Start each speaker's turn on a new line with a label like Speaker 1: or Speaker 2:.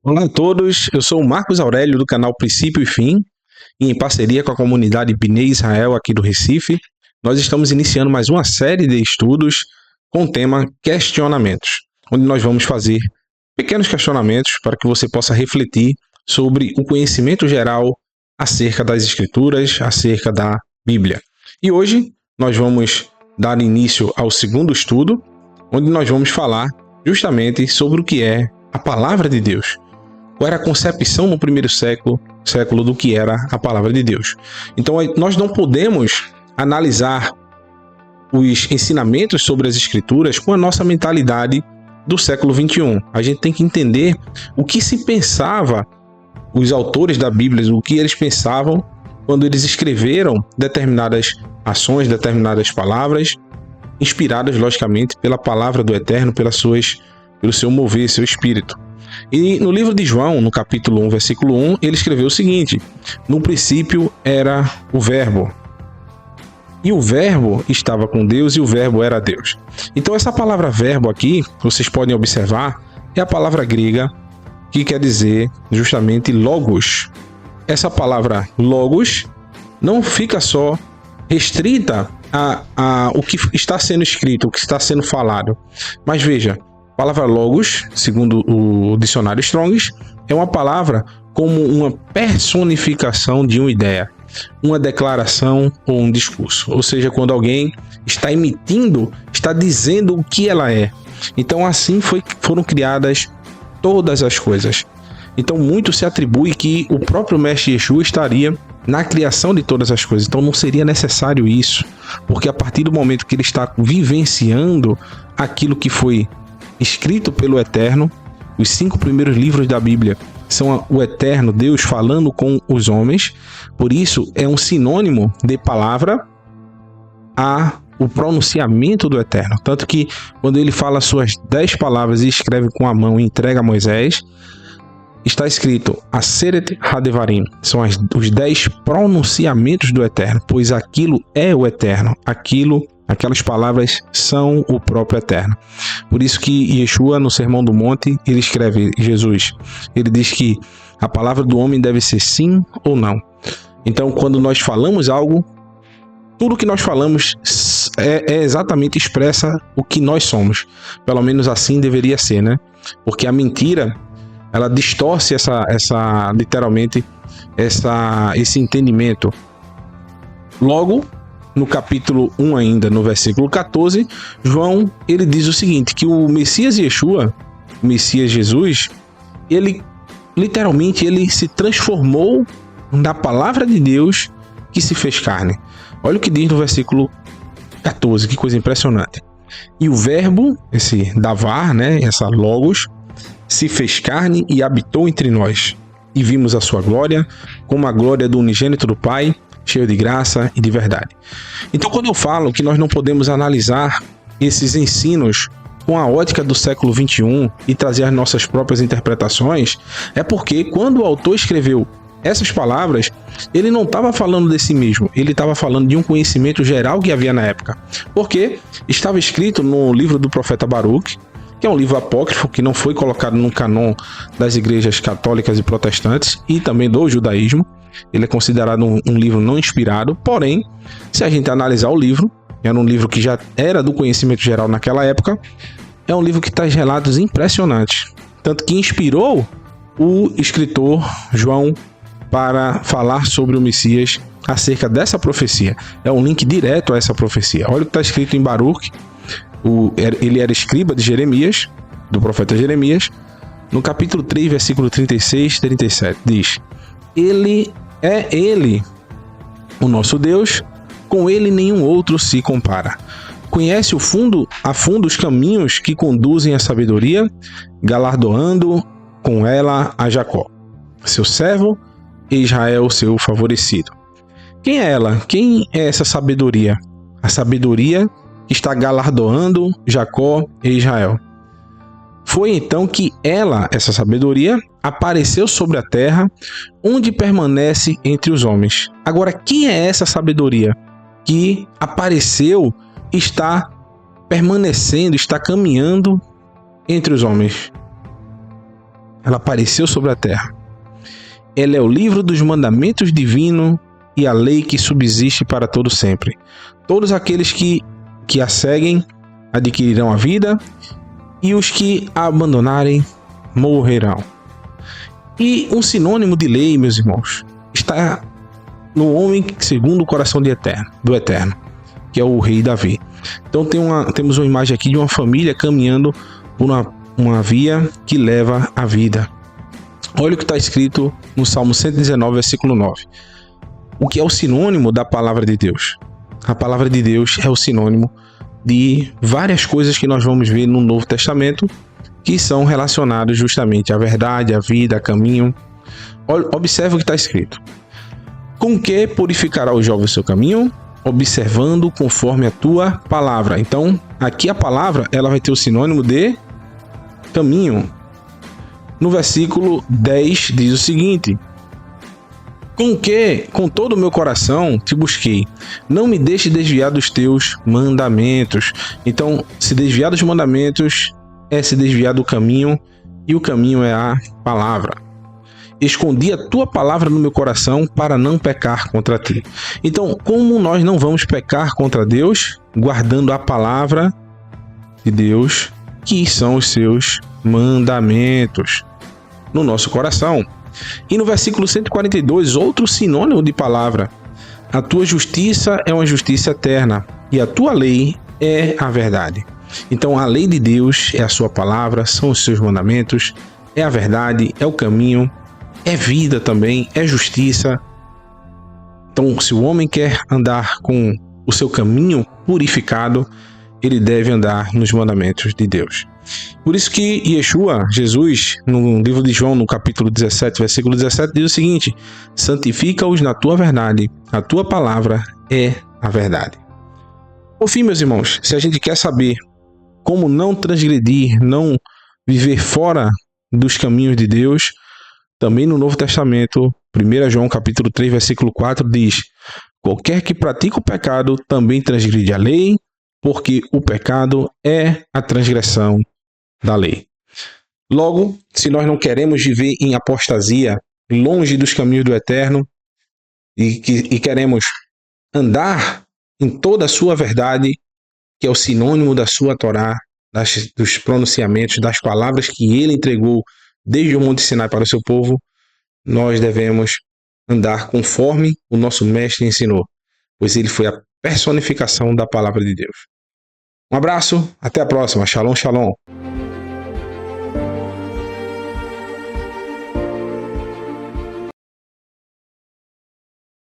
Speaker 1: Olá a todos, eu sou o Marcos Aurélio do canal Princípio e Fim, e em parceria com a comunidade Bnei Israel aqui do Recife, nós estamos iniciando mais uma série de estudos com o tema Questionamentos, onde nós vamos fazer pequenos questionamentos para que você possa refletir sobre o conhecimento geral acerca das Escrituras, acerca da Bíblia. E hoje nós vamos dar início ao segundo estudo, onde nós vamos falar justamente sobre o que é a Palavra de Deus. Qual era a concepção no primeiro século do que era a palavra de Deus. Então, nós não podemos analisar os ensinamentos sobre as Escrituras com a nossa mentalidade do século XXI. A gente tem que entender o que se pensava, os autores da Bíblia, o que eles pensavam quando eles escreveram determinadas ações, determinadas palavras, inspiradas, logicamente, pela palavra do Eterno, pelo seu mover, seu espírito. E no livro de João, no capítulo 1, versículo 1, ele escreveu o seguinte: no princípio era o Verbo, e o Verbo estava com Deus, e o Verbo era Deus. Então essa palavra verbo aqui, vocês podem observar, é a palavra grega que quer dizer justamente logos. Essa palavra logos não fica só restrita a o que está sendo escrito, o que está sendo falado. Mas veja, a palavra logos, segundo o dicionário Strong's, é uma palavra como uma personificação de uma ideia, uma declaração ou um discurso. Ou seja, quando alguém está emitindo, está dizendo o que ela é. Então assim foram criadas todas as coisas. Então muito se atribui que o próprio Mestre Yeshua estaria na criação de todas as coisas. Então não seria necessário isso, porque a partir do momento que ele está vivenciando aquilo que foi escrito pelo Eterno, os 5 primeiros livros da Bíblia são o Eterno, Deus falando com os homens, por isso é um sinônimo de palavra a o pronunciamento do Eterno. Tanto que quando ele fala suas 10 palavras e escreve com a mão e entrega a Moisés, está escrito Aseret Hadevarim, são os 10 pronunciamentos do Eterno, pois aquilo é o Eterno, aquelas palavras são o próprio Eterno. Por isso que Yeshua, no Sermão do Monte, ele escreve, Jesus, ele diz que a palavra do homem deve ser sim ou não. Então, quando nós falamos algo, tudo que nós falamos é exatamente expressa o que nós somos. Pelo menos assim deveria ser, né? Porque a mentira, ela distorce literalmente esse entendimento. Logo, no capítulo 1 ainda, no versículo 14, João, ele diz o seguinte, que o Messias Yeshua, o Messias Jesus, ele literalmente ele se transformou na palavra de Deus que se fez carne. Olha o que diz no versículo 14, que coisa impressionante. E o verbo, esse davar, né, essa logos, se fez carne e habitou entre nós. E vimos a sua glória, como a glória do unigênito do Pai, cheio de graça e de verdade. Então, quando eu falo que nós não podemos analisar esses ensinos com a ótica do século XXI e trazer as nossas próprias interpretações, é porque quando o autor escreveu essas palavras, ele não estava falando de si mesmo, ele estava falando de um conhecimento geral que havia na época. Porque estava escrito no livro do profeta Baruch, que é um livro apócrifo que não foi colocado no canon das igrejas católicas e protestantes e também do judaísmo. Ele é considerado um livro não inspirado, porém, se a gente analisar o livro, era um livro que já era do conhecimento geral naquela época, é um livro que traz relatos impressionantes, tanto que inspirou o escritor João para falar sobre o Messias acerca dessa profecia. É um link direto a essa profecia. Olha o que está escrito em Baruch, ele era escriba de Jeremias, do profeta Jeremias, no capítulo 3, versículo 36 e 37, diz: Ele, o nosso Deus, com ele nenhum outro se compara. Conhece a fundo os caminhos que conduzem à sabedoria, galardoando com ela a Jacó, seu servo, e Israel, seu favorecido. Quem é ela? Quem é essa sabedoria? A sabedoria que está galardoando Jacó e Israel. Foi então que essa sabedoria, apareceu sobre a terra, onde permanece entre os homens. Agora, quem é essa sabedoria que apareceu, está permanecendo, está caminhando entre os homens? ela apareceu sobre a terra. Ela é o livro dos mandamentos divinos e a lei que subsiste para todo sempre. Todos aqueles que a seguem adquirirão a vida, e os que a abandonarem morrerão. E um sinônimo de lei, meus irmãos, está no homem segundo o coração do Eterno, que é o rei Davi. Então temos uma imagem aqui de uma família caminhando por uma via que leva à vida. Olha o que está escrito no Salmo 119, versículo 9. O que é o sinônimo da palavra de Deus? A palavra de Deus é o sinônimo de várias coisas que nós vamos ver no Novo Testamento, que são relacionadas justamente à verdade, à vida, a caminho. Observe o que está escrito. Com que purificará o jovem o seu caminho? Observando conforme a tua palavra. Então, aqui a palavra ela vai ter o sinônimo de caminho. No versículo 10 diz o seguinte: com todo o meu coração te busquei, não me deixe desviar dos teus mandamentos. Então, se desviar dos mandamentos é se desviar do caminho, e o caminho é a palavra. Escondi a tua palavra no meu coração para não pecar contra ti. Então, como nós não vamos pecar contra Deus? Guardando a palavra de Deus, que são os seus mandamentos, no nosso coração. E no versículo 142, outro sinônimo de palavra: a tua justiça é uma justiça eterna, e a tua lei é a verdade. Então, a lei de Deus é a sua palavra, são os seus mandamentos, é a verdade, é o caminho, é vida também, é justiça. Então, se o homem quer andar com o seu caminho purificado, ele deve andar nos mandamentos de Deus. Por isso que Yeshua, Jesus, no livro de João, no capítulo 17, versículo 17, diz o seguinte: santifica-os na tua verdade, a tua palavra é a verdade. Por fim, meus irmãos, se a gente quer saber como não transgredir, não viver fora dos caminhos de Deus, também no Novo Testamento, 1 João capítulo 3, versículo 4, diz: qualquer que pratica o pecado também transgride a lei, porque o pecado é a transgressão da lei. Logo, se nós não queremos viver em apostasia, longe dos caminhos do Eterno, e queremos andar em toda a sua verdade, que é o sinônimo da sua Torá, dos pronunciamentos, das palavras que ele entregou desde o Monte Sinai para o seu povo, nós devemos andar conforme o nosso mestre ensinou, pois ele foi a personificação da palavra de Deus. Um abraço, até a próxima. Shalom, shalom.